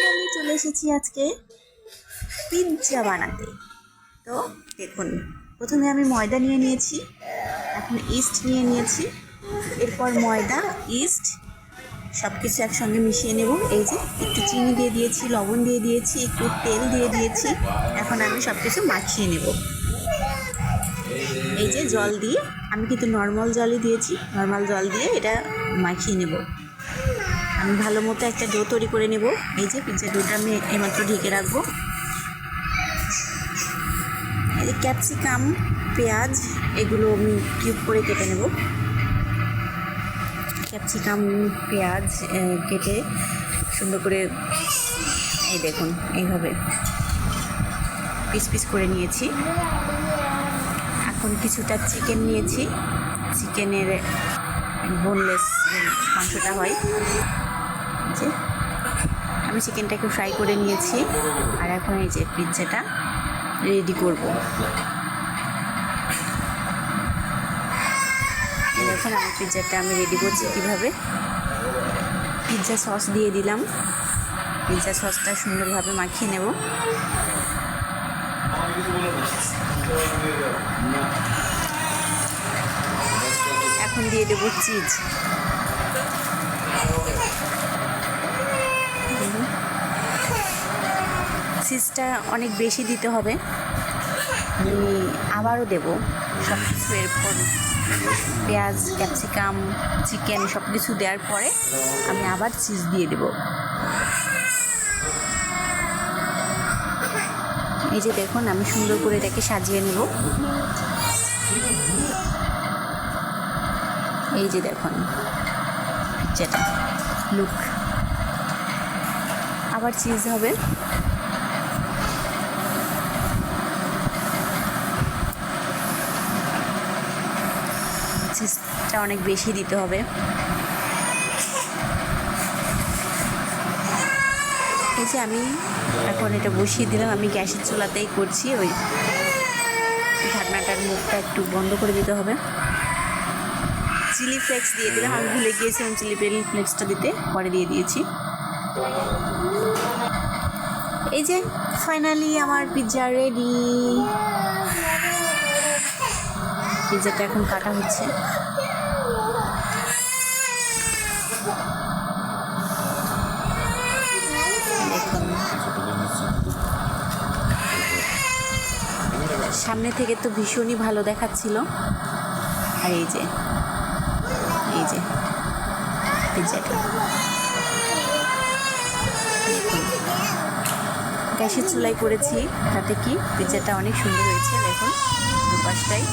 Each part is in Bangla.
ফাইনালি চলে এসেছি আজকে পিৎজা বানাতে। তো দেখুন, প্রথমে আমি ময়দা নিয়ে নিয়েছি, এখন ইস্ট নিয়ে নিয়েছি, এরপর ময়দা ইস্ট সব কিছু একসঙ্গে মিশিয়ে নেব। এই যে একটু চিনি দিয়ে দিয়েছি, লবণ দিয়ে দিয়েছি, একটু তেল দিয়ে দিয়েছি। এখন আমি সব কিছু মাখিয়ে নেব। এই যে জল দিয়ে, আমি কিন্তু নর্মাল জলই দিয়েছি, নর্মাল জল দিয়ে এটা মাখিয়ে নেব। আমি ভালো মতো একটা ডো তৈরি করে নেব। এই যে পিৎজা ডোটা আমি এইমাত্র ঢেকে রাখবো। এই ক্যাপসিকাম, পেঁয়াজ এগুলো আমি কিউব করে কেটে নেব। ক্যাপসিকাম পেঁয়াজ কেটে সুন্দর করে এই দেখুন এইভাবে পিস পিস করে নিয়েছি। এখন কিছুটা চিকেন নিয়েছি, চিকেনের বোনলেস মাংসটা হয়, যে আমি চিকেনটাকে ফ্রাই করে নিয়েছি। আর এখন এই যে পিৎজাটা রেডি করব। এখন আমার পিৎজাটা আমি রেডি করছি কীভাবে। পিৎজা সস দিয়ে দিলাম, পিৎজা সসটা সুন্দরভাবে মাখিয়ে নেব। এখন দিয়ে দেবো চিজ। চিজটা অনেক বেশি দিতে হবে, আমি আবারও দেবো সব কিছু। এরপর পেঁয়াজ, ক্যাপসিকাম, চিকেন সব কিছু দেওয়ার পরে আমি আবার চিজ দিয়ে দেব। এই যে দেখুন, আমি সুন্দর করে এটাকে সাজিয়ে নেব। এই যে দেখুন যেটা লুক, আবার চিজ হবে। চিজটা অনেক বেশি দিতে হবে। এই যে আমি এখন এটা বসিয়ে দিলাম, আমি গ্যাসের চুলাতেই করছি। ওই ঢাকনাটার মুখটা একটু বন্ধ করে দিতে হবে। চিলি ফ্লেক্স দিয়ে দিলাম, আমি ভুলে গিয়েছিলাম চিলি ফ্লেক্সটা দিতে, পরে দিয়ে দিয়েছি। এই যে ফাইনালি আমার পিৎজা রেডি। পিৎজাটা এখন কাটা হচ্ছে। দেখুন, সামনে থেকে তো ভীষণই ভালো দেখাচ্ছিল। আর এই যে পিৎজাটা দেখুন, গ্যাসের চুলায় করেছি, তাতে কি পিৎজাটা অনেক সুন্দর হয়েছে। দেখুন দুপাশটাই।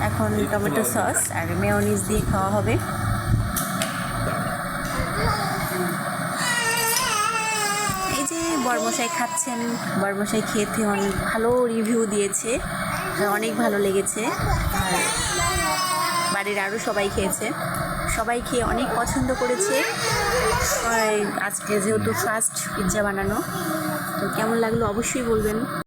এখন টমেটো সস আর মেয়োনিজ দিয়ে খাওয়া হবে। এই যে বরমশাই খাচ্ছেন, বরমশাই খেতে অনেক ভালো রিভিউ দিয়েছে, অনেক ভালো লেগেছে। আর বাড়ির আরও সবাই খেয়েছে, সবাই খেয়ে অনেক পছন্দ করেছে। আজকে যেহেতু ফার্স্ট পিৎজা বানানো, তো কেমন লাগলো অবশ্যই বলবেন।